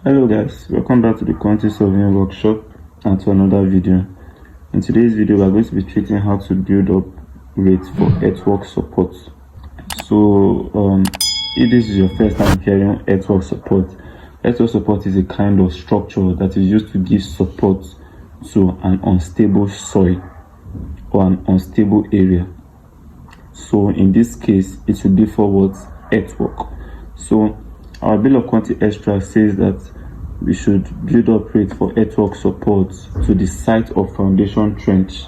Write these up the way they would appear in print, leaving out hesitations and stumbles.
Hello guys, welcome back to the Quantity Surveying workshop and to another video. In today's video, we are going to be treating how to build up rates for earthwork support. So if this is your first time hearing earthwork support is a kind of structure that is used to give support to an unstable soil or an unstable area. So in this case, it will be for what? Earthwork. So our bill of quantity extra says that we should build up rate for earthwork support to the site of foundation trench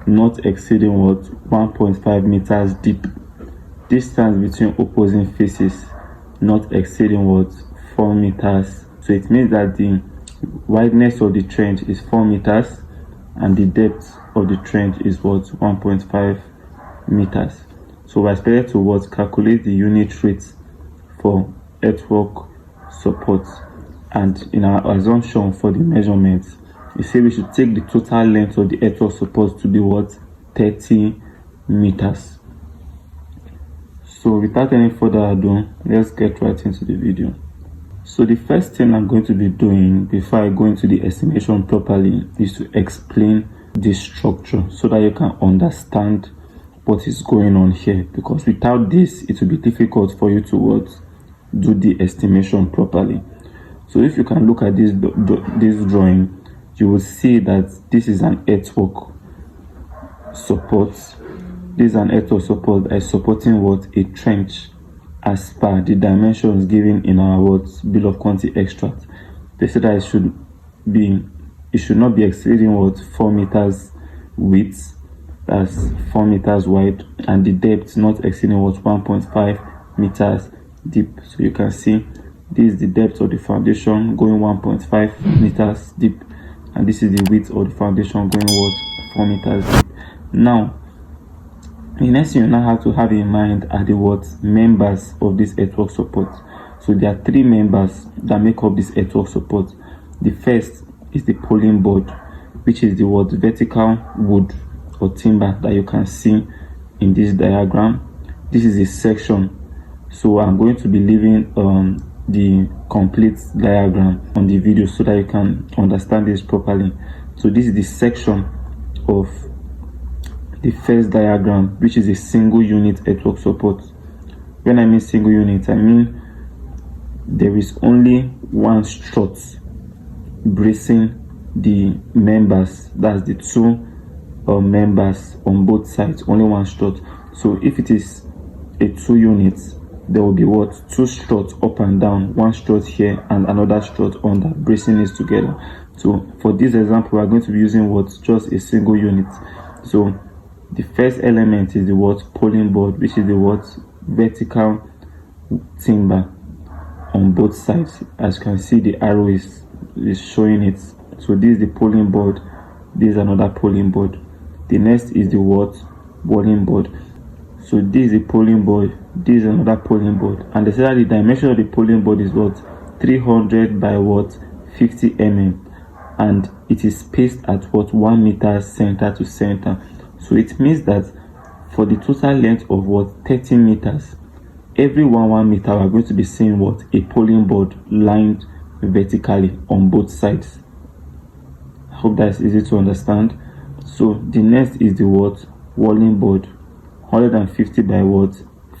not exceeding what? 1.5 meters deep. Distance between opposing faces not exceeding what? 4 meters. So it means that the wideness of the trench is 4 meters and the depth of the trench is what? 1.5 meters. So we're expected to what? Calculate the unit rate for earthwork support, and in our assumption for the measurement, we say we should take the total length of the earthwork support to be what? 30 meters. So without any further ado, let's get right into the video. So the first thing I'm going to be doing before I go into the estimation properly is to explain this structure so that you can understand what is going on here, because without this it will be difficult for you to what? Do the estimation properly. So if you can look at this drawing, you will see that this is an earthwork support. This is an earthwork support that is supporting what? A trench as per the dimensions given in our what? Bill of quantity extract. They said that it should not be exceeding what? 4 meters width, that's 4 meters wide, and the depth not exceeding what? 1.5 meters deep. So you can see this is the depth of the foundation going 1.5 meters deep, and this is the width of the foundation going what? 4 meters deep. Now the next thing you now have to have in mind are the what? Members of this earthwork support. So there are 3 members that make up this earthwork support. The first is the pulling board, which is the what? Vertical wood or timber that you can see in this diagram. This is a section, so I'm going to be leaving the complete diagram on the video so that you can understand this properly. So this is the section of the first diagram, which is a single unit earthwork support. When I mean single unit, I mean there is only one strut bracing the members, that's the 2 members on both sides, only one strut. So if it is a 2 units, there will be what? 2 struts up and down, 1 strut here and another strut under, bracing it together. So for this example, we are going to be using what? Just a single unit. So the first element is the what? Pulling board, which is the what? Vertical timber on both sides. As you can see, the arrow is showing it. So this is the pulling board, this is another pulling board. The next is the what? Walling board. So this is the pulling board, this is another pulling board, and they say that the dimension of the pulling board is what? 300 by what? 50 mm, and it is spaced at what? 1 meter center to center. So it means that for the total length of what? 30 meters, every 1 meter we are going to be seeing what? A pulling board lined vertically on both sides. I hope that's easy to understand. So the next is the what? Walling board, 150 by what?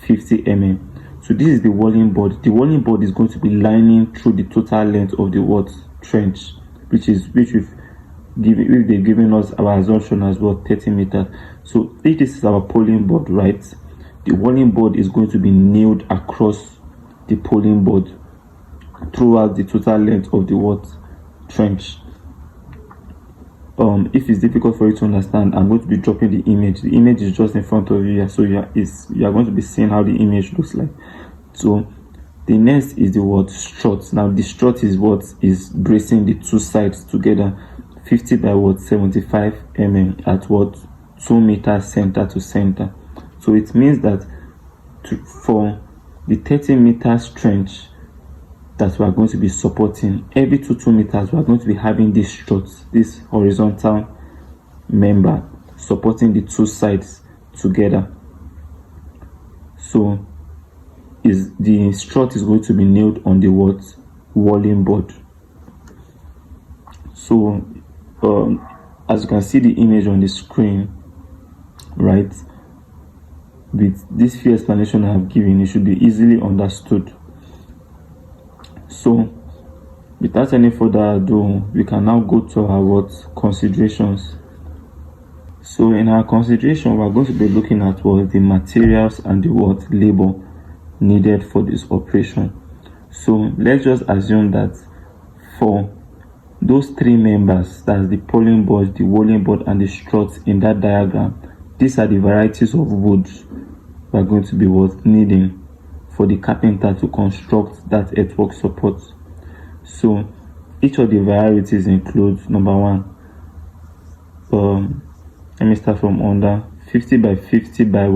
50 mm. So this is the walling board. The walling board is going to be lining through the total length of the what? Trench, which they've given us our assumption as well, 30 meters. So if this is our pulling board, right, the walling board is going to be nailed across the pulling board throughout the total length of the what? Trench. If it's difficult for you to understand, I'm going to be dropping the image. The image is just in front of you, so you are going to be seeing how the image looks like. So the next is the what? Strut. Now the strut is what? Is bracing the 2 sides together, 50 by what? 75 mm at what? 2 meters center to center. So it means that for the 30 meters trench that we are going to be supporting, every 2 meters we are going to be having this strut, this horizontal member supporting the 2 sides together. So the strut is going to be nailed on the what? walling board. So as you can see the image on the screen, right, with this few explanation I have given, it should be easily understood. So without any further ado, we can now go to our considerations. So in our consideration, we're going to be looking at the materials and the labor needed for this operation. So let's just assume that for those three members, that's the pulling board, the walling board, and the struts in that diagram, these are the varieties of woods we're going to be needing for the carpenter to construct that earthwork support. So each of the varieties includes, number one, let me start from under, 50 by 50 by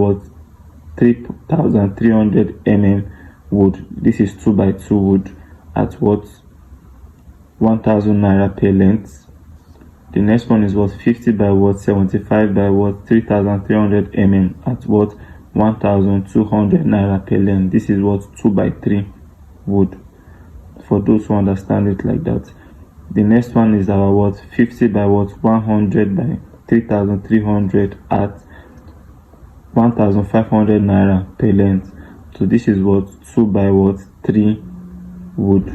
3,300 mm wood. This is 2 by 2 wood at 1,000 naira per length. The next one is 50 by 75 by 3,300 mm at 1,200 naira per length. This is 2 by 3 wood, for those who understand it like that. The next one is our 50 by 100 by 3,300 at 1,500 naira per length. So this is 2 by 3 wood.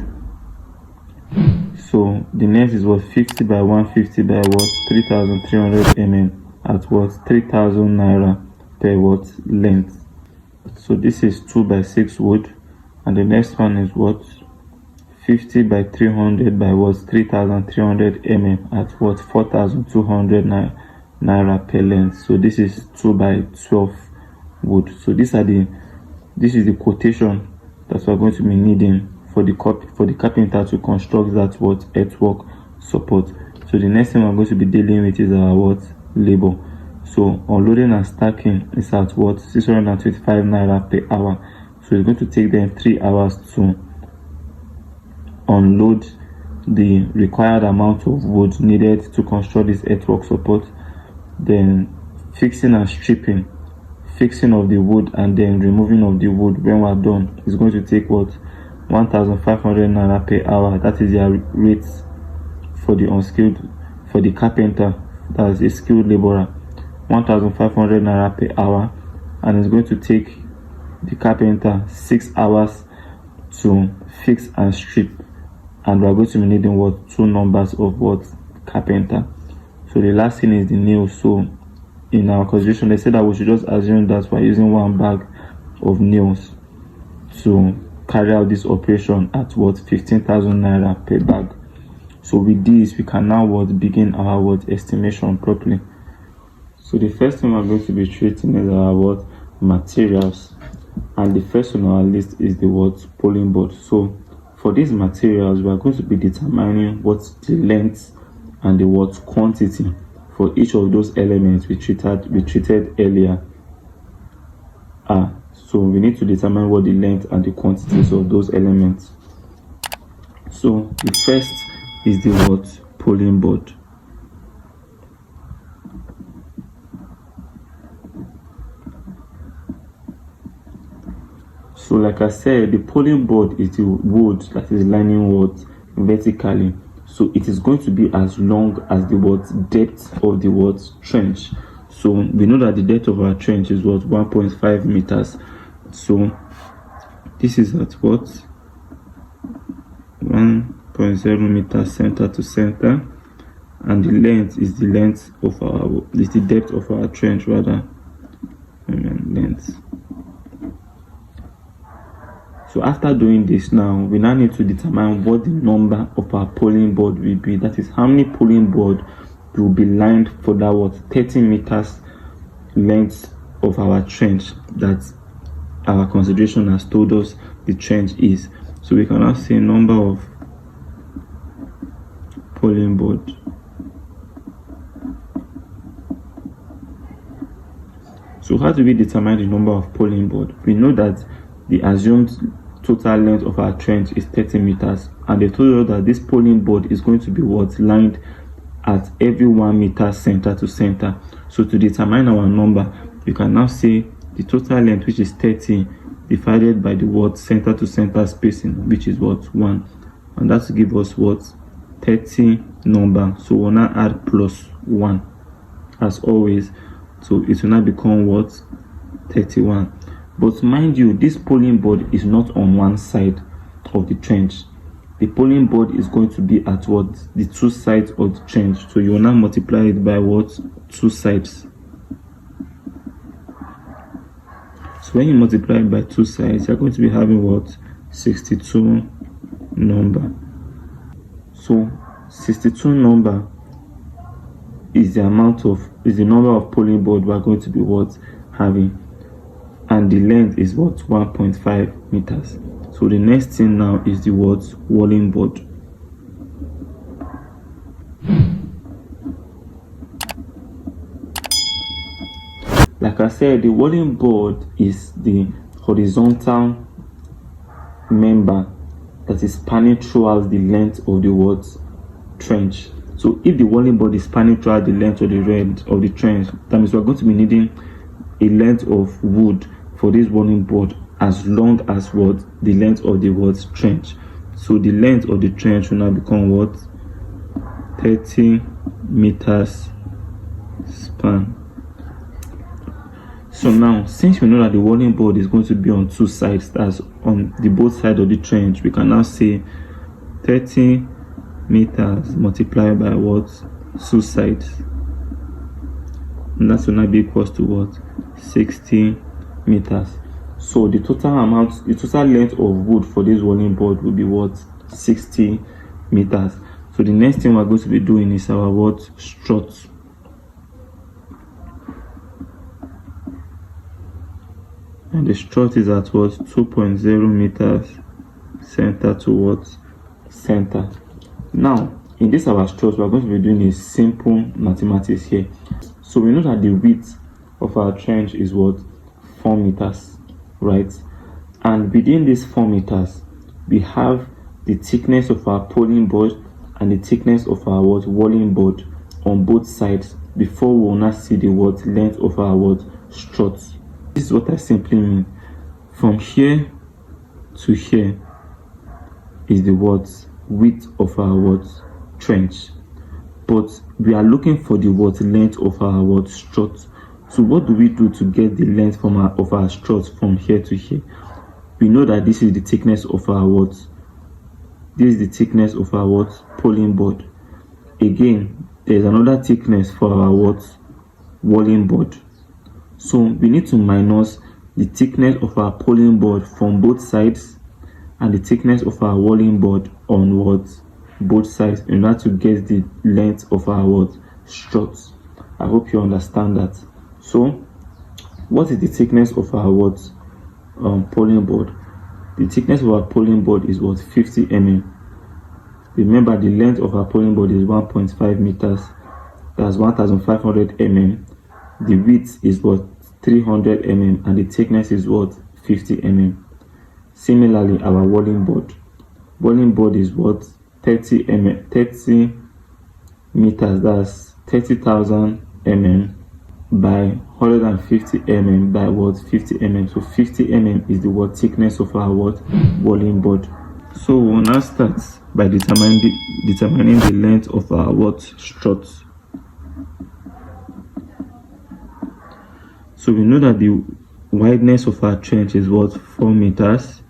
So the next is 50 by 150 by 3,300 mm at 3,000 naira per length. So this is 2 by 6 wood, and the next one is 50 by 300 by 3,300 mm at 4,200 naira per length. So this is 2 by 12 wood. So this is the quotation that we're going to be needing for the carpenter to construct that earthwork support. So the next thing we're going to be dealing with is our labor. So unloading and stacking is at 625 naira per hour. So it's going to take them 3 hours to unload the required amount of wood needed to construct this earthwork support. Then fixing and stripping, fixing of the wood and then removing of the wood when we're done is going to take 1,500 naira per hour. That is their rates for the unskilled, for the carpenter, that is a skilled laborer, 1,500 naira per hour, and it's going to take the carpenter 6 hours to fix and strip, and we're going to be needing 2 numbers of carpenter. So the last thing is the nails. So in our consideration, they said that we should just assume that we're using 1 bag of nails to carry out this operation at 15,000 naira per bag. So with this, we can now begin our estimation properly. So the first thing we're going to be treating is our materials, and the first on our list is the pulling board. So for these materials, we are going to be determining what the length and the quantity for each of those elements we treated earlier are. So we need to determine what the length and the quantities of those elements. So the first is the pulling board. So like I said, the pulling board is the wood that is lining vertically. So it is going to be as long as the depth of the trench. So we know that the depth of our trench is 1.5 meters. So this is at 1.0 meters center to center, and the length is the depth of our trench rather, length. So after doing this, now we need to determine what the number of our pulling board will be. That is, how many pulling board will be lined for that 30 meters length of our trench that our consideration has told us the trench is. So we can now say number of pulling board. So how do we determine the number of pulling board? We know that the assumed total length of our trench is 30 meters, and they told us that this pulling board is going to be lined at every 1 meter center to center. So to determine our number, you can now say the total length, which is 30, divided by the center to center spacing, which is 1. and that will give us what? 30 number. So we'll now add plus 1 as always, so it will now become what? 31. But mind you, this polling board is not on one side of the trench. The polling board is going to be at what? The two sides of the trench. So you will now multiply it by what? 2 sides. So when you multiply it by 2 sides, you're going to be having what? 62 number. So 62 number is the number of polling board we're going to be what? Having. And the length is what? 1.5 meters. So the next thing now is the what? Walling board. Like I said, the walling board is the horizontal member that is spanning throughout the length of the what? Trench. So if the walling board is spanning throughout the length of the trench, that means we're going to be needing a length of wood for this walling board as long as what? The length of the what? Trench. So the length of the trench will now become what? 30 meters span. So now, since we know that the walling board is going to be on 2 sides, that's on the both sides of the trench, we can now say 30 meters multiplied by what? 2 sides. And that will now be equals to what? 60 meters. So the total length of wood for this walling board will be what? 60 meters. So the next thing we're going to be doing is our what? Struts. And the strut is at what? 2.0 meters center to what? Center. Now, in this our strut, we're going to be doing a simple mathematics here. So we know that the width of our trench is what? 4 meters, right? And within these 4 meters, we have the thickness of our polling board and the thickness of our what? Walling board on both sides before we will not see the what? Length of our what? Struts. This is what I simply mean. From here to here is the what? Width of our what? Trench. But we are looking for the what? Length of our what? Strut. So what do we do to get the length of our strut from here to here? We know that this is the thickness of our what? This is the thickness of our what? Polling board. Again, there is another thickness for our what? Walling board. So we need to minus the thickness of our polling board from both sides and the thickness of our walling board on what? Both sides, in order to get the length of our what? Struts. I hope you understand that. So what is the thickness of our what? Polling board? The thickness of our polling board is what? 50 mm. Remember, the length of our polling board is 1.5 meters. That's 1500 mm. The width is what? 300 mm, and the thickness is what? 50 mm. Similarly, our walling board. Walling board is what? 30 meters. That's 30,000 mm by 150 mm by what? 50 mm. So 50 mm is the what? Thickness of our what? Walling board. So we'll now start by determining the length of our what? Struts. So we know that the wideness of our trench is what? 4 meters.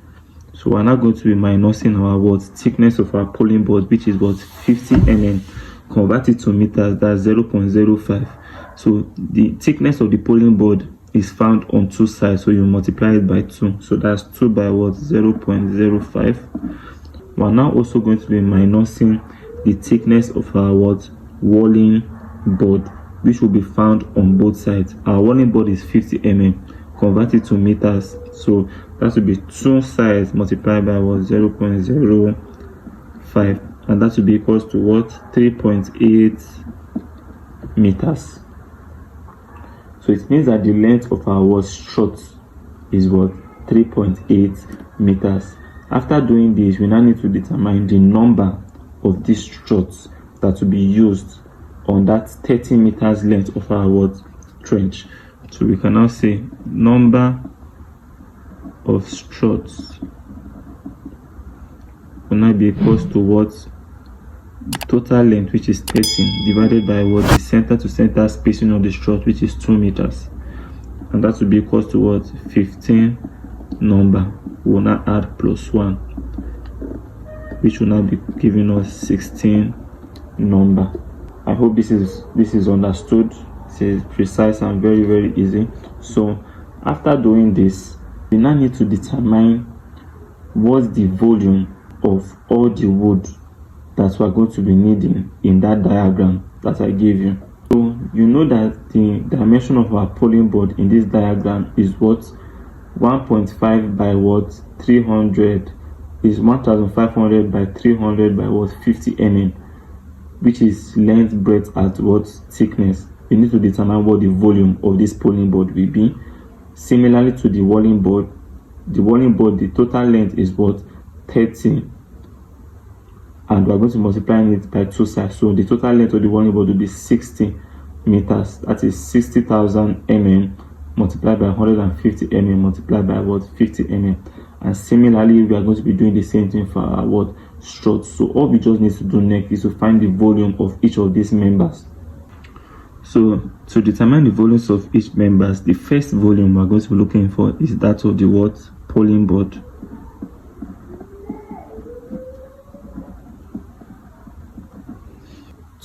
So we're now going to be minusing our what? Thickness of our polling board, which is what? 50 mm. Convert it to meters, that's 0.05. So the thickness of the polling board is found on 2 sides, so you multiply it by 2. So that's 2 by what? 0.05. We're now also going to be minusing the thickness of our what? Walling board, which will be found on both sides. Our walling board is 50 mm. Convert it to meters, so that will be 2 sides multiplied by what? 0.05, and that will be equals to what? 3.8 meters. So it means that the length of our what? Strut is what? 3.8 meters. After doing this, we now need to determine the number of these struts that will be used on that 30 meters length of our what? Trench. So we can now say number of struts will now be equals to what? Total length, which is 30, divided by what? The center to center spacing of the strut, which is 2 meters. And that will be equals to what? 15 number. We will now add plus 1, which will now be giving us 16 number. I hope this is understood. This is precise and very, very easy. So after doing this, we now need to determine what's the volume of all the wood that we are going to be needing in that diagram that I gave you. So you know that the dimension of our polling board in this diagram is what? 1.5 by what? 300 is 1500 by 300 by what? 50 mm, which is length, breadth at what? Thickness. We need to determine what the volume of this polling board will be. Similarly to the walling board, the total length is what? 30, and we are going to multiply it by 2 sides. So the total length of the walling board will be 60 meters. That is 60,000 mm multiplied by 150 mm multiplied by what? 50 mm. And similarly, we are going to be doing the same thing for our what? Struts. So all we just need to do next is to find the volume of each of these members. So to determine the volumes of each members, the first volume we're going to be looking for is that of the what? Polling board.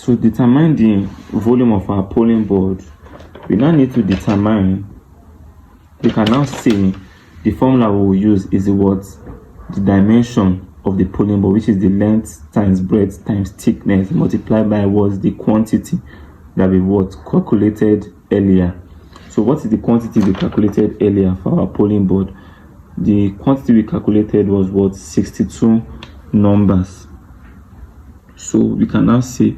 To determine the volume of our polling board, we now need to determine, we can now say the formula we will use is the what? The dimension of the polling board, which is the length times breadth times thickness multiplied by what? The quantity that we what? Calculated earlier. So what is the quantity we calculated earlier for our polling board? The quantity we calculated was what? 62 numbers. So we can now say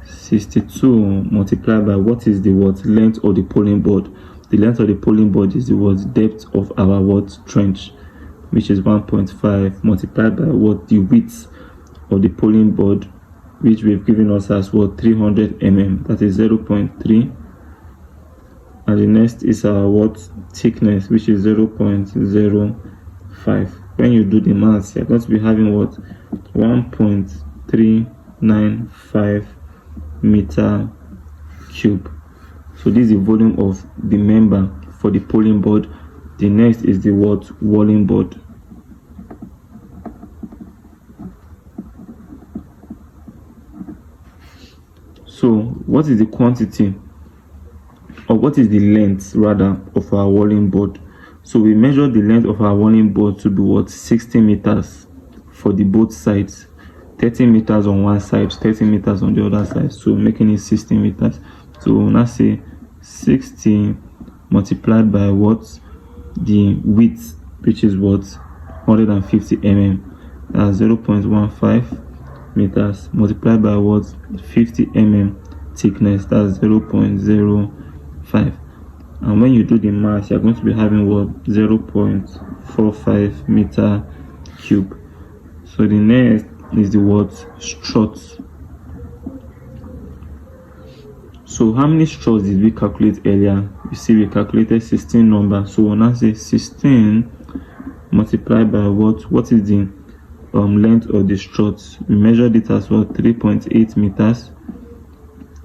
62 multiplied by what is the what? Length of the polling board. The length of the polling board is the what? Depth of our what? Trench, which is 1.5 multiplied by what? The width of the polling board, which we've given us as what? 300 mm. That is 0.3. And the next is our what? Thickness, which is 0.05. When you do the maths, you're going to be having what? 1.395 meter cube. So this is the volume of the member for the polling board. The next is the what? Walling board. So what is the quantity, or what is the length rather, of our walling board? So we measure the length of our walling board to be what? 60 meters for the both sides. 30 meters on one side, 30 meters on the other side, so making it 60 meters. So we'll now say 60 multiplied by what? The width, which is what? 150 mm. That's 0.15 meters multiplied by what? 50 mm thickness. That's 0.05. And when you do the math, you're going to be having what? 0.45 meter cube. So the next is the what? Struts. So how many struts did we calculate earlier? You see we calculated 16 numbers. So we'll now say 16 multiplied by what? What is the length of the struts? We measured it as what? 3.8 meters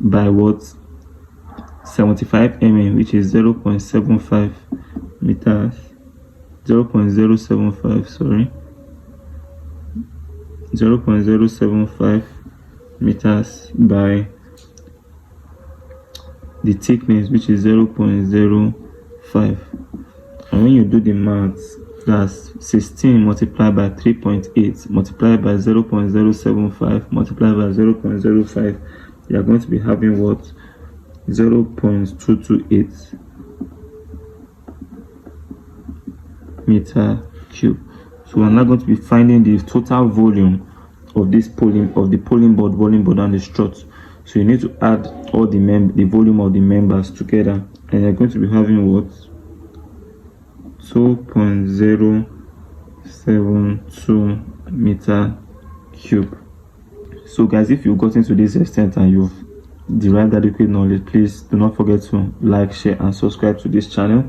by what? 75 mm, which is 0.75 meters. 0.075, sorry. 0.075 meters by the thickness, which is 0.05. And when you do the maths, that's 16 multiplied by 3.8 multiplied by 0.075 multiplied by 0.05. You are going to be having what? 0.228 meter cube. So we're now going to be finding the total volume of this polling board, walling board, and the struts. So you need to add all the volume of the members together, and you're going to be having what? 2.072 meter cube. So guys, if you've gotten to this extent and you've derived adequate knowledge, please do not forget to like, share, and subscribe to this channel.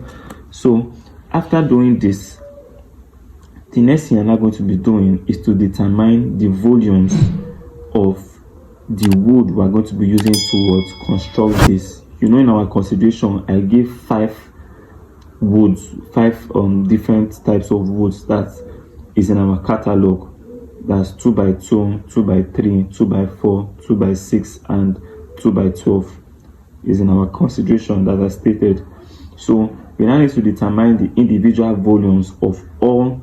So after doing this, the next thing you're now going to be doing is to determine the volumes of the wood we're going to be using to construct this. You know, in our consideration, I gave 5 different types of woods that is in our catalog. That's 2x2, 2x3, 2x4, 2x6, and 2x12 is in our consideration that I stated. So we now need to determine the individual volumes of all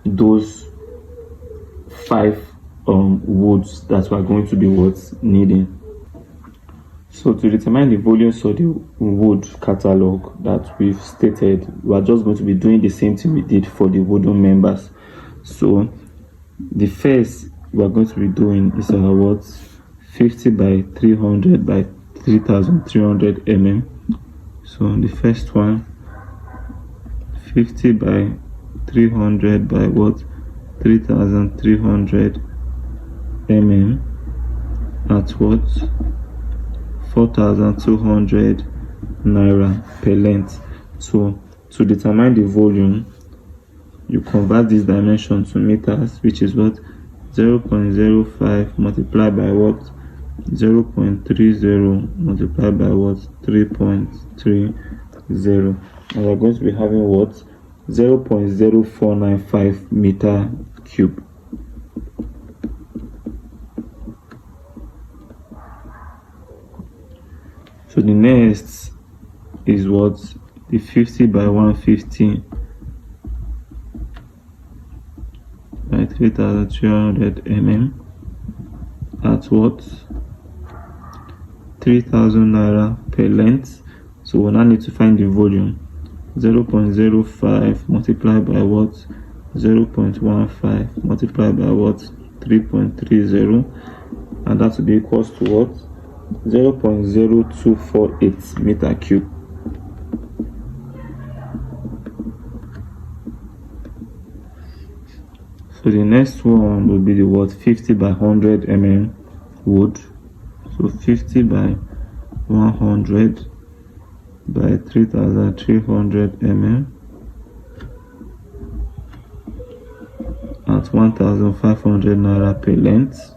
those 5 woods that we are going to be needing. So to determine the volumes of the wood catalog that we've stated, we are just going to be doing the same thing we did for the wooden members. So the first we are going to be doing is our 50 by 300 by 3300 mm. So the first one, 50 by 300 by 3300 mm at 4,200 naira per length. So to determine the volume, you convert this dimension to meters, which is 0.05 multiplied by 0.30 multiplied by 3.30, and we're going to be having 0.0495 meter cube. So the next is the 50 by 150 by 3300 mm at 3,000 naira per length. So we now need to find the volume. 0.05 multiplied by 0.15 multiplied by 3.30, and that will be equals to 0.0248 meter cube. So the next one will be the 50 by 100 mm wood. So 50 by 100 by 3,300 mm at 1,500 naira per length.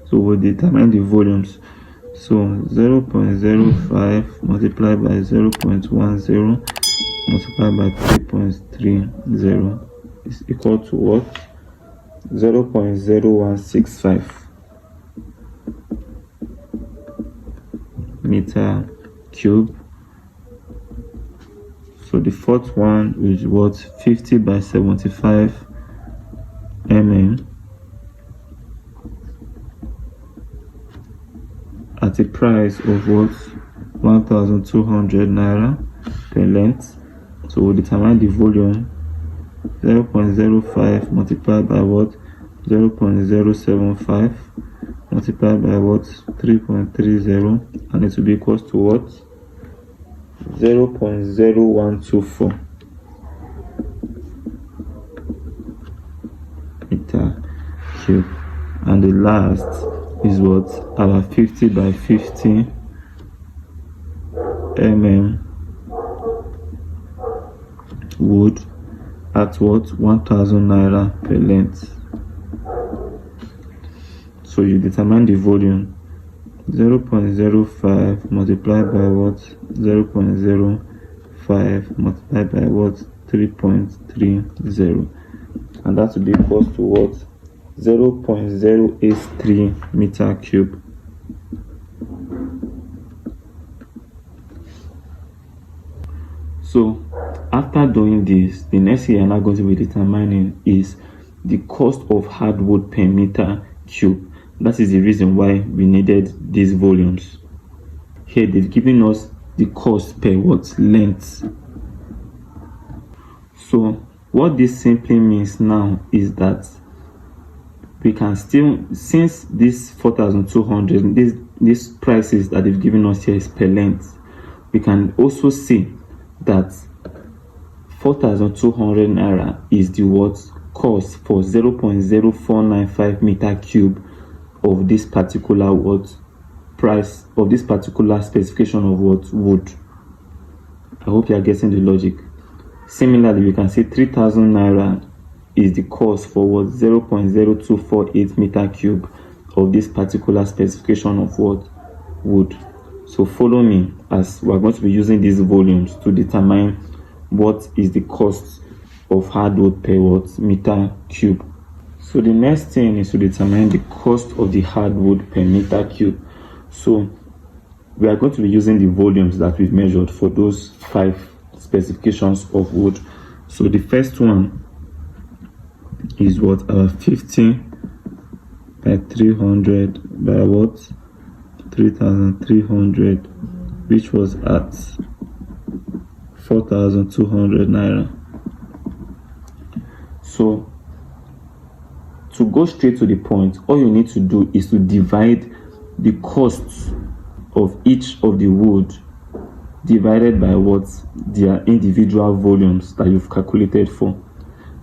So we'll determine the volumes. So 0.05 multiplied by 0.10 multiplied by 3.30 is equal to 0.0165 meter cube. So the fourth one is 50 by 75 mm at a price of 1,200 naira per length. So we'll determine the volume. 0.05 multiplied by 0.075 multiplied by 3.30, and it will be equals to 0.0124 meter cube. And the last is our 50 by 50 mm wood at 1,000 naira per length. So you determine the volume. 0.05 multiplied by 0.05 multiplied by 3.30, and that will be equals to 0.083 meter cube. So after doing this, the next thing you're now going to be determining is the cost of hardwood per meter cube. That is the reason why we needed these volumes. Here they've given us the cost per length. So what this simply means now is that we can still, since this 4,200, these prices that they've given us here is per length, we can also see that 4,200 naira is the cost for 0.0495 meter cube of this particular price of this particular specification of wood. I hope you are getting the logic. Similarly, we can say 3,000 naira is the cost for what 0.0248 meter cube of this particular specification of what wood. So follow me, as we're going to be using these volumes to determine what is the cost of hardwood per what meter cube. So the next thing is to determine the cost of the hardwood per meter cube. So we are going to be using the volumes that we've measured for those 5 specifications of wood. So the first one is what 50 by 300 by what 3,300, which was at 4,200 naira. So to go straight to the point, all you need to do is to divide the costs of each of the wood divided by what their individual volumes that you've calculated for.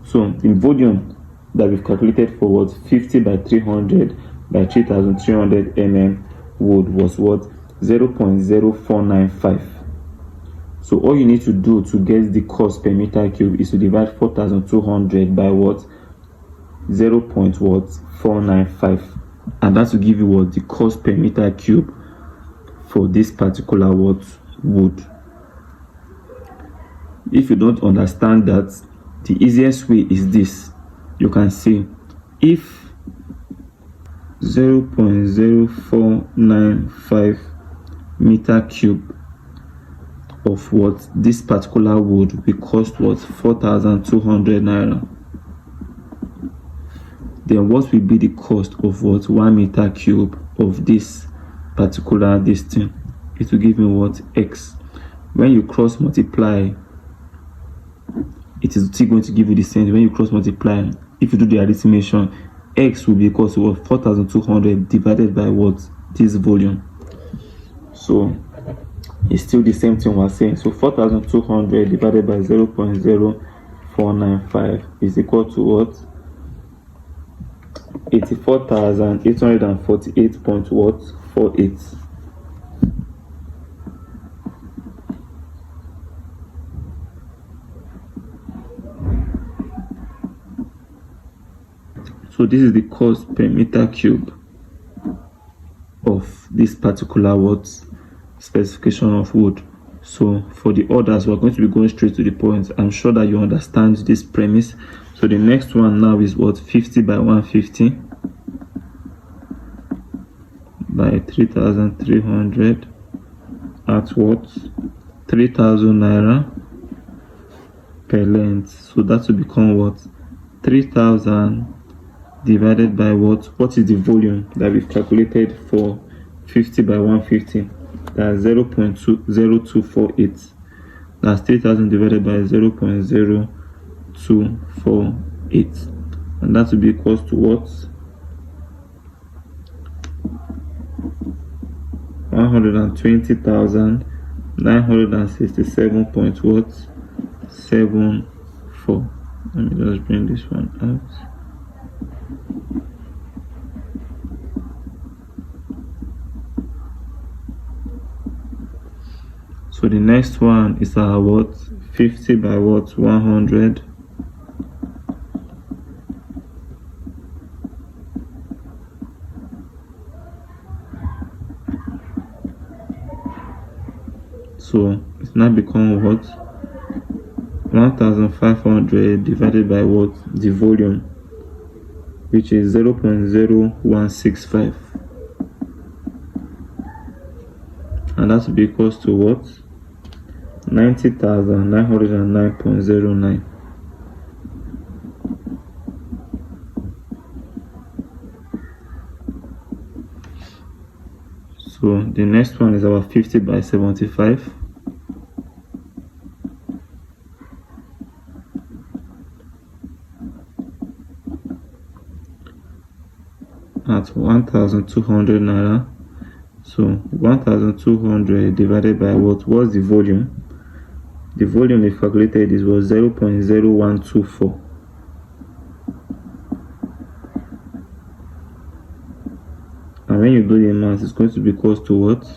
So the volume that we've calculated for what 50 by 300 by 3,300 mm wood was what 0.0495. So all you need to do to get the cost per meter cube is to divide 4,200 by what 0.495, and that will give you what the cost per meter cube for this particular what wood. If you don't understand that, the easiest way is this. You can say if 0.0495 meter cube of what this particular wood will cost what 4,200 naira, then what will be the cost of what 1 meter cube of this particular thing? It will give me what X. When you cross multiply, it is still going to give you the same. When you cross multiply, if you do the arithmetic, X will be equal to what 4,200 divided by what this volume. So it's still the same thing we're saying. So 4,200 divided by 0.0495 is equal to what 84,848.48. So this is the cost per meter cube of this particular what specification of wood. So for the others, we're going to be going straight to the point. I'm sure that you understand this premise. So the next one now is what 50 by 150 by 3,300 at what 3,000 naira per length. So that will become what 3,000 divided by what is the volume that we've calculated for 50 by 150. That's 0.0248. That's 3,000 divided by 0.0248, and that will be equals to what 120,967.74. Let me just bring this one out. So the next one is our what 50 by what 100 so it's now become what 1,500 divided by what the volume, which is 0.0165, and that will be equals to what 90,909.09. So the next one is our 50 by 75 at 1,200 naira. So 1,200 divided by what was the volume? The volume we calculated is was 0.0124. And when you do the math, it's going to be equal to what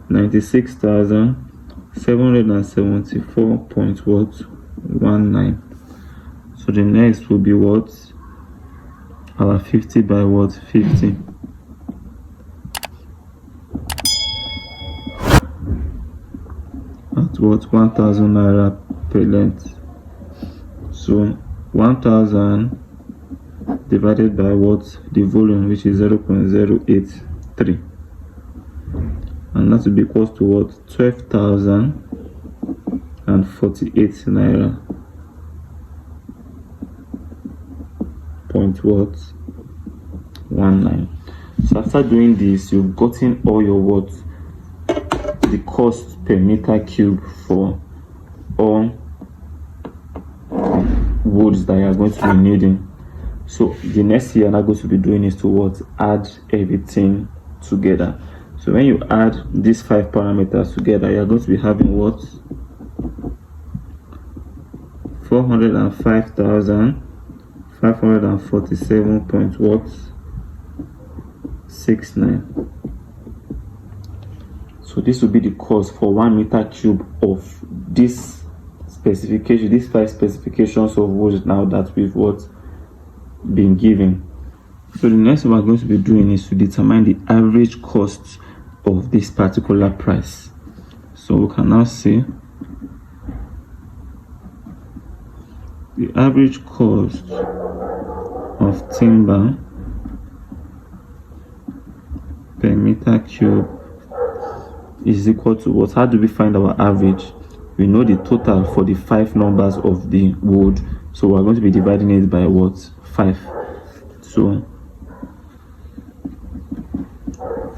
96,774.19. So the next will be what? Our 50 by what? 50. At what? 1000 naira per length. So 1000 divided by what? The volume, which is 0.083, and that will be equal to what? 12,048 naira. Point what? 19. So after doing this, you've gotten all your what? The cost per meter cube for all woods that you are going to be needing. So the next thing you're not going to be doing is to what? Add everything together. So when you add these 5 parameters together, you're going to be having what? 405,547.69. So this will be the cost for 1 meter cube of this specification, these 5 specifications of wood now that we've what? Been given. So the next thing we're going to be doing is to determine the average cost of this particular price. So we can now see the average cost of timber per meter cube is equal to what? How do we find our average? We know the total for the 5 numbers of the wood, so we're going to be dividing it by what? 5. So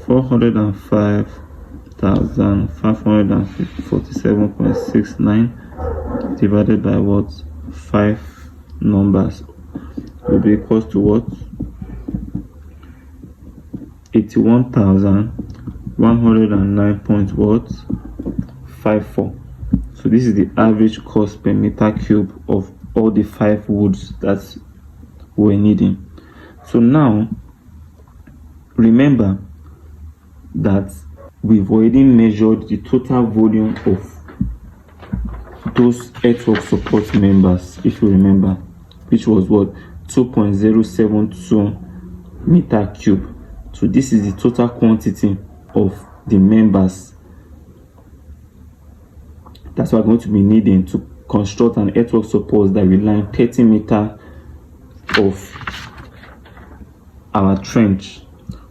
405,547.69 divided by what? 5 numbers will be equal to what? 81,109.54. So this is the average cost per meter cube of all the 5 woods that we're needing. So now remember that we've already measured the total volume of those earthwork support members, if you remember, which was what? 2.072 meter cube. So this is the total quantity of the members that we're going to be needing to construct an earthwork support that will line 30 meters of our trench.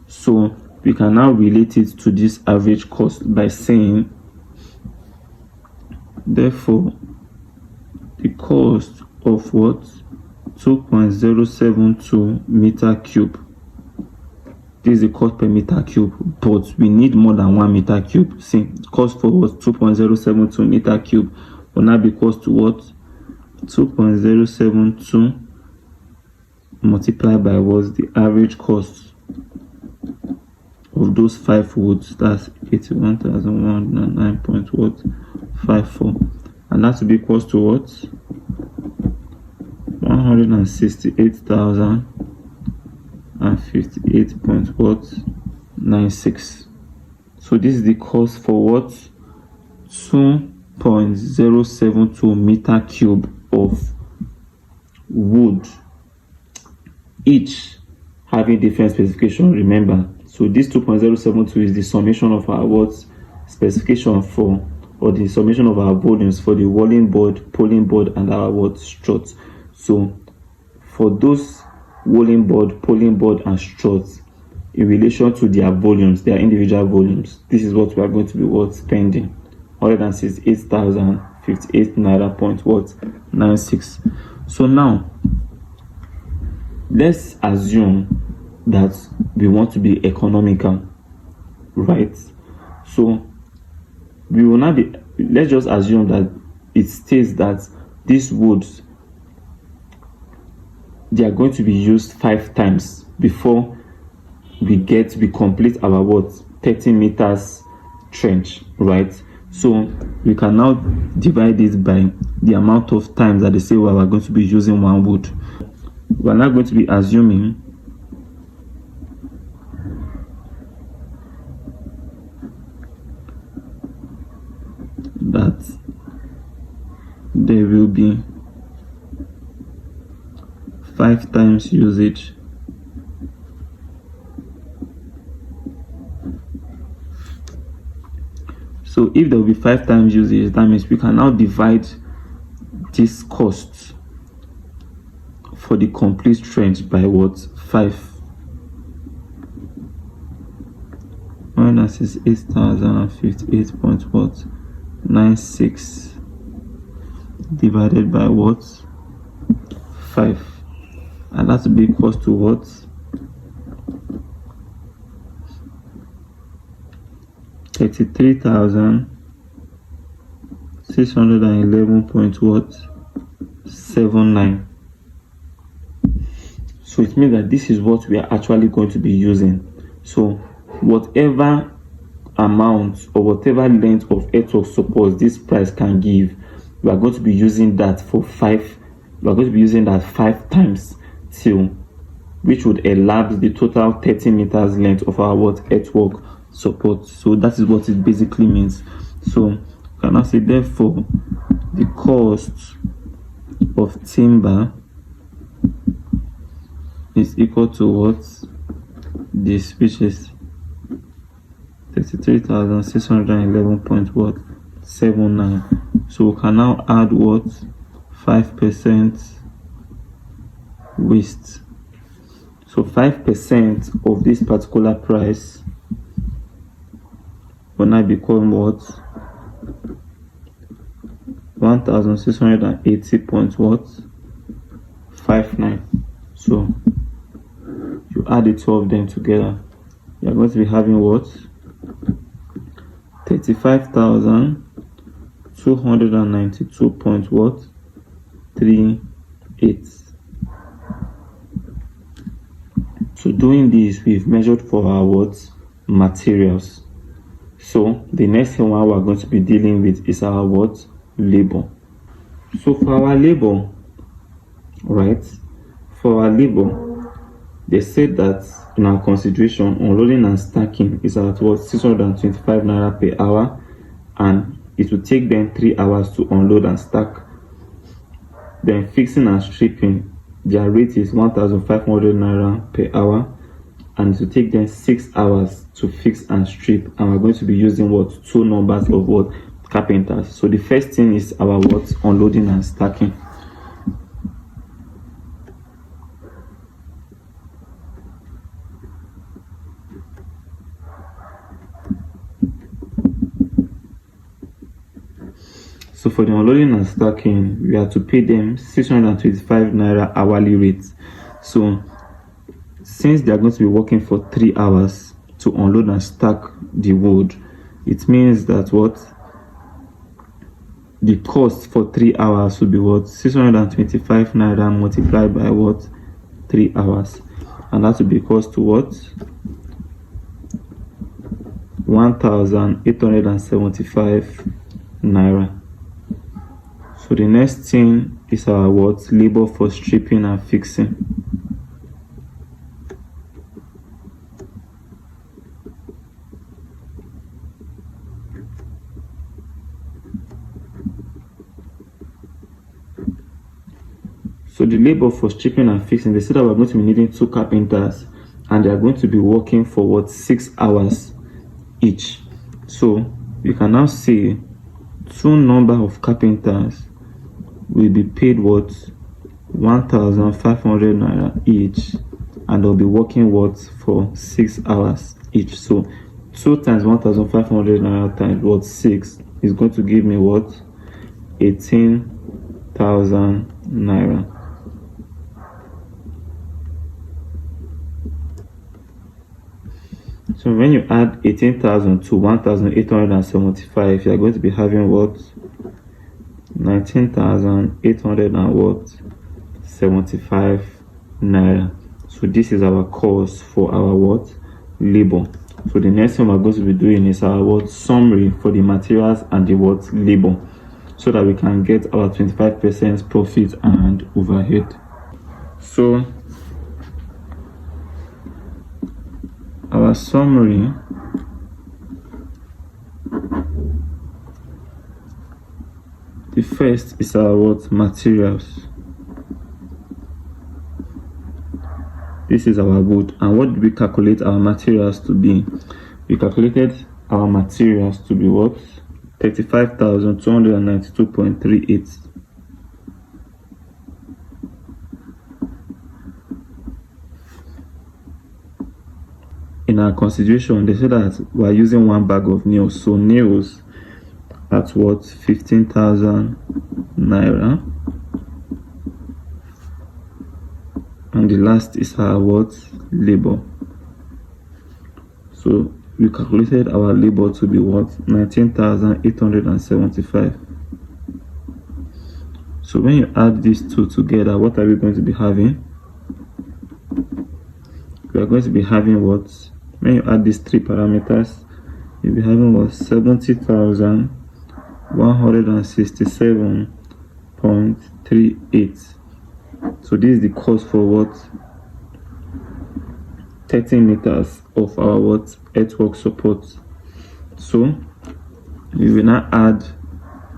So we can now relate it to this average cost by saying, therefore, the cost of what? 2.072 meter cube. This is the cost per meter cube, but we need more than 1 meter cube. See, cost for what? 2.072 meter cube will now be equal to what? 2.072 multiplied by what? The average cost of those 5 woods. That's 81,109.54, and that will be equal to what? 168,058.96. So this is the cost for what? 2.072 meter cube of wood, each having different specification. Remember, so this 2.072 is the summation of our what? Specification for, or the summation of our volumes for the walling board, pulling board, and our what? Struts. So for those walling board, pulling board, and struts, in relation to their volumes, their individual volumes, this is what we are going to be what? Spending 168,058 naira point what? 96. So now let's assume that we want to be economical, right? So we will not be, let's just assume that it states that these woods, they are going to be used 5 times before we complete our what? 30 meters trench, right? So we can now divide it by the amount of times that they say we are going to be using one wood. We are not going to be assuming that there will be 5 times usage. So if there will be 5 times usage, that means we can now divide this cost for the complete trench by what? 5. 168,058.96 divided by what? 5. And that will be equals to what? 33,611.79. So it means that this is what we are actually going to be using. So whatever amount or whatever length of earthwork support this price can give, we are going to be using that for 5. We are going to be using that 5 times till, which would elapse the total 30 meters length of our earthwork support. So that is what it basically means. So can I say therefore the cost of timber is equal to what? This, which is 33,611.79. So we can now add what? 5% waste. So 5% of this particular price will now become what? 1,680.59. So you add the two of them together, you're going to be having what? 35,292.38. So doing this, we've measured for our what? Materials. So the next thing we're going to be dealing with is our what? Labor. So for our labor, right? For our labor, they said that in our consideration, unloading and stacking is at what? 625 naira per hour, and it will take them 3 hours to unload and stack. Then fixing and stripping, their rate is 1,500 naira per hour, and it will take them 6 hours to fix and strip. And we're going to be using what? 2 numbers of what? Carpenters. So the first thing is our what? Unloading and stacking. So for the unloading and stacking, we have to pay them 625 naira hourly rate. So since they are going to be working for 3 hours to unload and stack the wood, it means that what? The cost for 3 hours will be what? 625 naira multiplied by what? 3 hours. And that will be equals to what? 1,875 naira. So the next thing is our what? Labor for stripping and fixing. So the labor for stripping and fixing, they said that we're going to be needing 2 carpenters, and they are going to be working for what? 6 hours each. So we can now say 2 number of carpenters will be paid what? 1,500 naira each, and they'll be working what? For 6 hours each. So 2 times 1,500 naira times what? 6 is going to give me what? 18,000 naira. So when you add 18,000 to 1,875, you are going to be having what? 19,875 naira. So this is our cost for our what? Labor. So the next thing we're going to be doing is our what? Summary for the materials and the what? Labor, so that we can get our 25% profit and overhead. So our summary The first is our what? Materials. This is our wood. And what did we calculate our materials to be? We calculated our materials to be what? 35,292.38. In our consideration, they said that we're using 1 bag of nails. So nails at what? 15,000 naira. And the last is our what? Labor. So we calculated our labor to be what? 19,875. So when you add these two together, what are we going to be having? We are going to be having what? When you add these 3 parameters, you'll be having what? 70,167.38. So this is the cost for what? 13 meters of our what? Earthwork support. So we will now add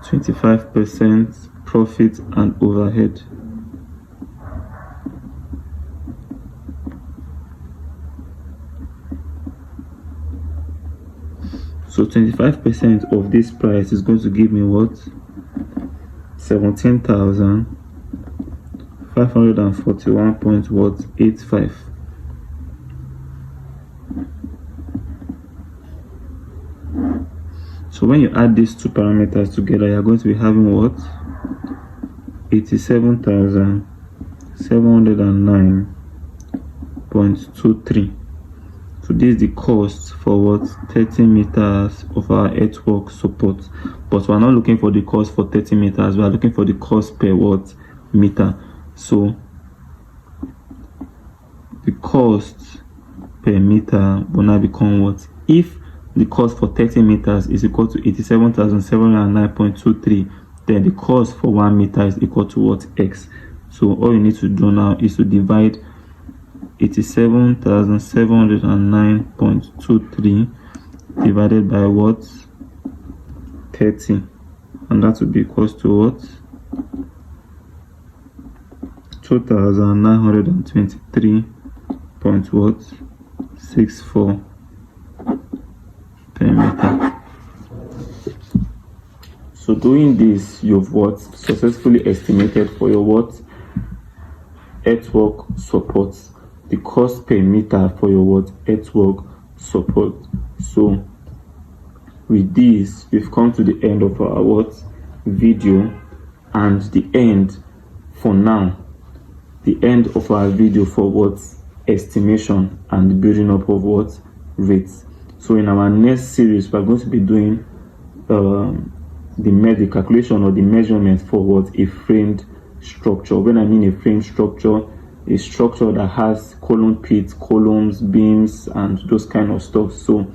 25% profit and overhead. So 25% of this price is going to give me what? 17,541.85. So when you add these 2 parameters together, you are going to be having what? 87,709.23. So this is the cost for what? 30 meters of our earthwork support. But we're not looking for the cost for 30 meters, we are looking for the cost per what? Meter. So the cost per meter will now become what? If the cost for 30 meters is equal to 87,709.23, then the cost for 1 meter is equal to what? X. So all you need to do now is to divide 87,709.23 divided by what? 30, and that would be equals to what? 2,923.64 per meter. So doing this, you've what? Successfully estimated for your what? Earthwork support. The cost per meter for your what? Earthwork support. So with this, we've come to the end of our what? Video, and the end for now, the end of our video for what? Estimation and building up of what? Rates. So in our next series, we're going to be doing the calculation or the measurement for what? A framed structure. When I mean a framed structure, a structure that has column pits, columns, beams, and those kind of stuff. So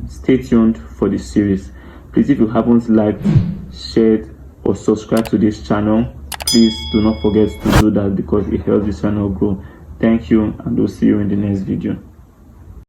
stay tuned for this series. Please, if you haven't liked, shared, or subscribed to this channel, please do not forget to do that because it helps this channel grow. Thank you, and we'll see you in the next video.